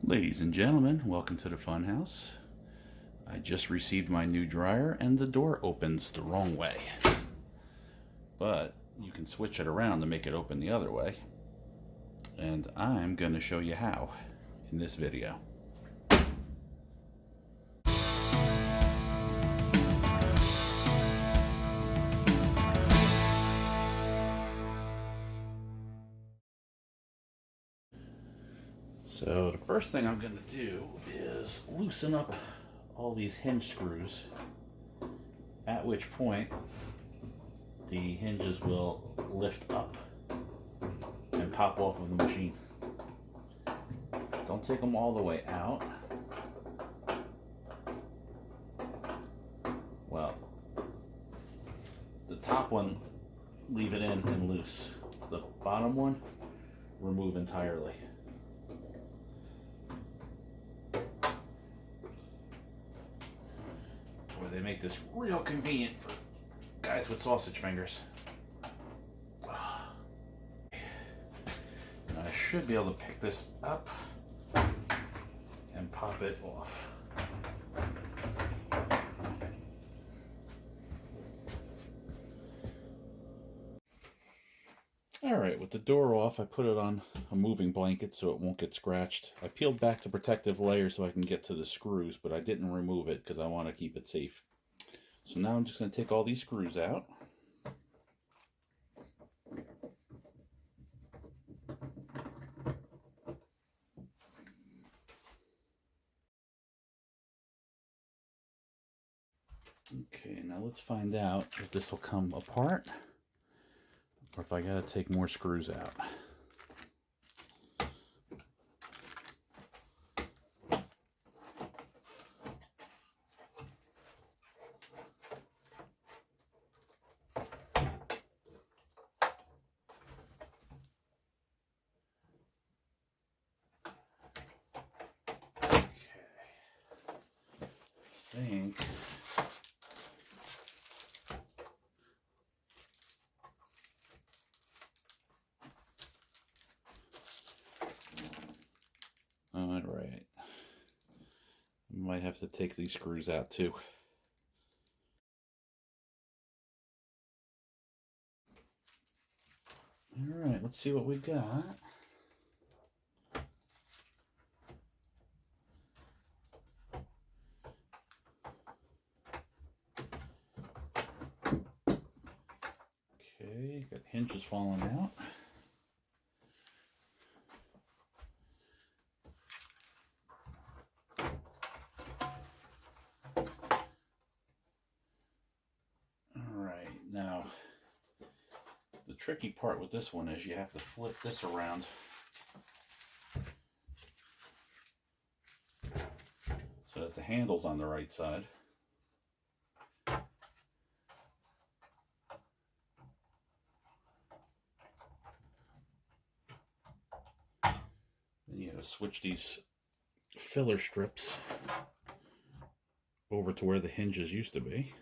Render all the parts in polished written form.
Ladies and gentlemen, welcome to the Funhouse. I just received my new dryer and the door opens the wrong way. But you can switch it around to make it open the other way. And I'm going to show you how in this video. So the first thing I'm going to do is loosen up all these hinge screws, at which point the hinges will lift up and pop off of the machine. Don't take them all the way out. Well, the top one, leave it in and loose. The bottom one, remove entirely. Boy, they make this real convenient for guys with sausage fingers. I should be able to pick this up and pop it off. Alright, with the door off, I put it on a moving blanket so it won't get scratched. I peeled back the protective layer so I can get to the screws, but I didn't remove it because I want to keep it safe. So now I'm just going to take all these screws out. Okay, now let's find out if this will come apart or if I gotta take more screws out. Okay, I think alright. Might have to take these screws out too. Alright, let's see what we got. Okay, got hinges falling out. Alright, now the tricky part with this one is you have to flip this around so that the handle's on the right side. Then you have to switch these filler strips over to where the hinges used to be.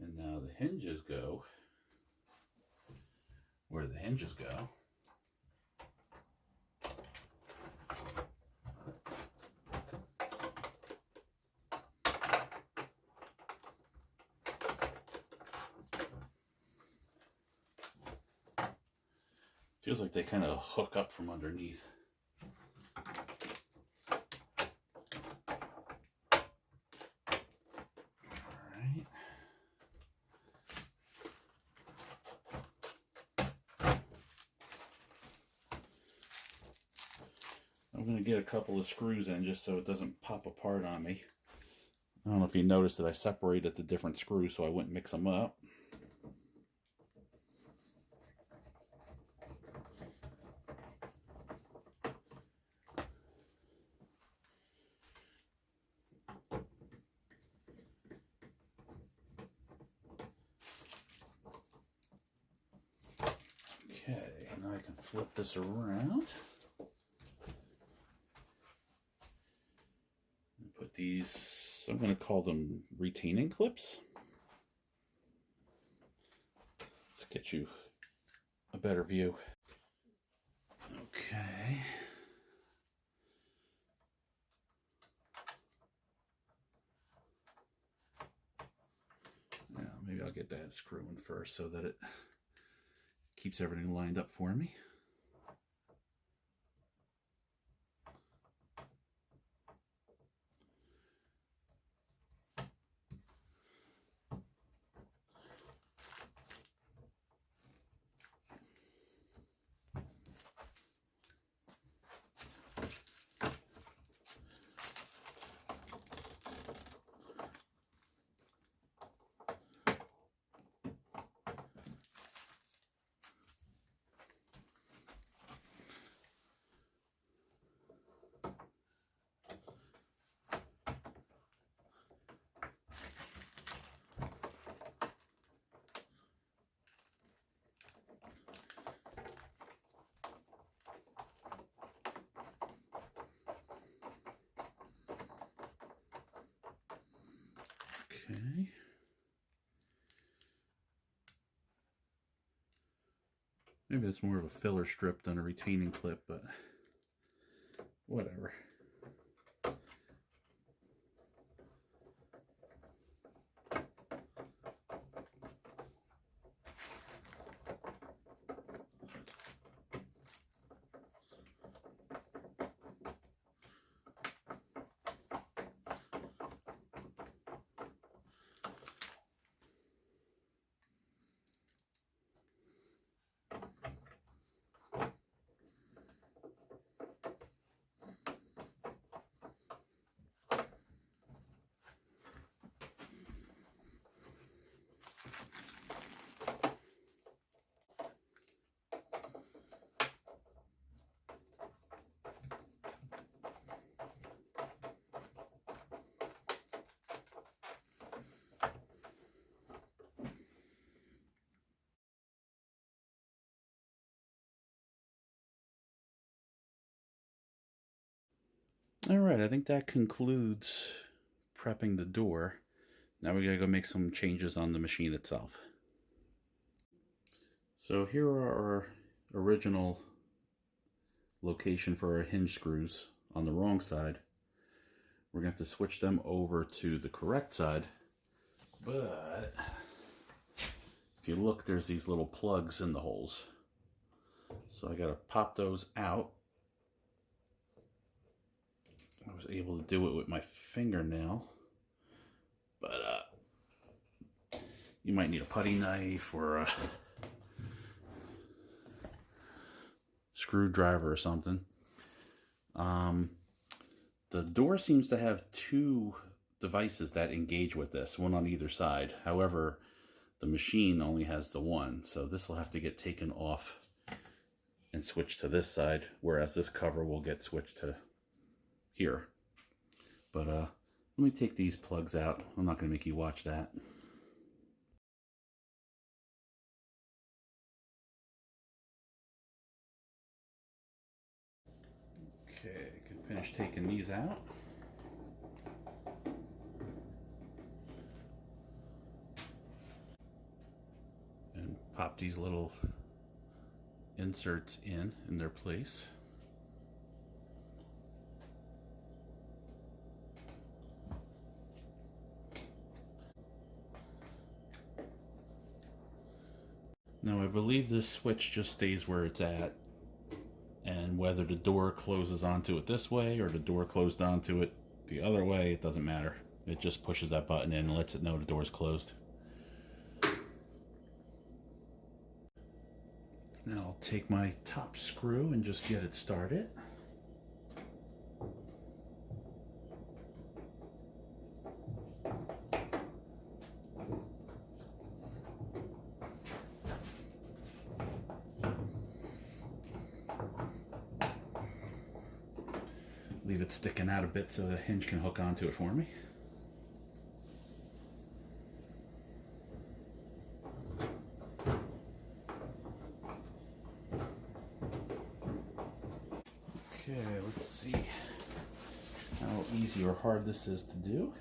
And now the hinges go where the hinges go. Feels like they kind of hook up from underneath. Alright. I'm going to get a couple of screws in just so it doesn't pop apart on me. I don't know if you noticed that I separated the different screws so I wouldn't mix them up. Okay, now I can flip this around. And put these, I'm going to call them retaining clips. Let's get you a better view. Okay. Now, maybe I'll get that screw in first so that it keeps everything lined up for me. Okay. Maybe it's more of a filler strip than a retaining clip, but whatever. All right, I think that concludes prepping the door. Now we gotta go make some changes on the machine itself. So here are our original location for our hinge screws on the wrong side. We're gonna have to switch them over to the correct side. But if you look, there's these little plugs in the holes. So I gotta pop those out. I was able to do it with my fingernail, but you might need a putty knife or a screwdriver or something. The door seems to have two devices that engage with this, one on either side. However, the machine only has the one, so this will have to get taken off and switched to this side, whereas this cover will get switched to here. But let me take these plugs out. I'm not going to make you watch that. Okay, I can finish taking these out. And pop these little inserts in their place. Now I believe this switch just stays where it's at, and whether the door closes onto it this way or the door closed onto it the other way, it doesn't matter. It just pushes that button in and lets it know the door's closed. Now I'll take my top screw and just get it started. Leave it sticking out a bit so the hinge can hook onto it for me. Okay, let's see how easy or hard this is to do.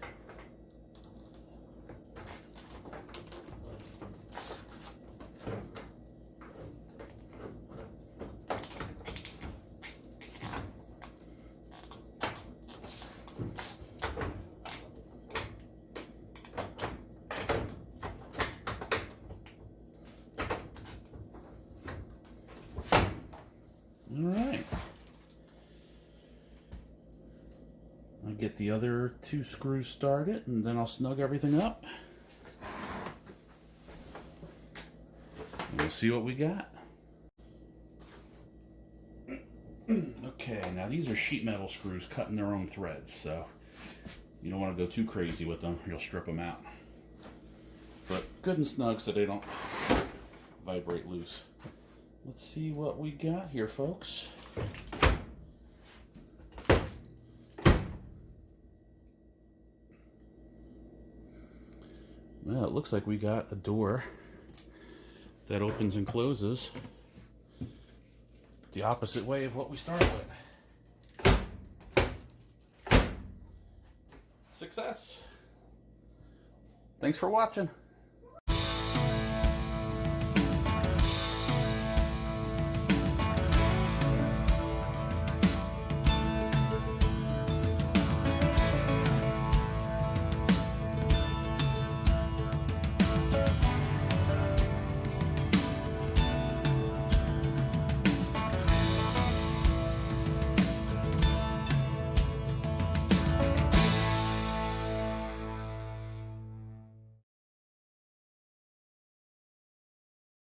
All right. I'll get the other 2 screws started and then I'll snug everything up. We'll see what we got. Okay, now these are sheet metal screws cutting their own threads, so you don't want to go too crazy with them, you'll strip them out. But good and snug so they don't vibrate loose. Let's see what we got here, folks. Well, it looks like we got a door that opens and closes the opposite way of what we started with. Success! Thanks for watching.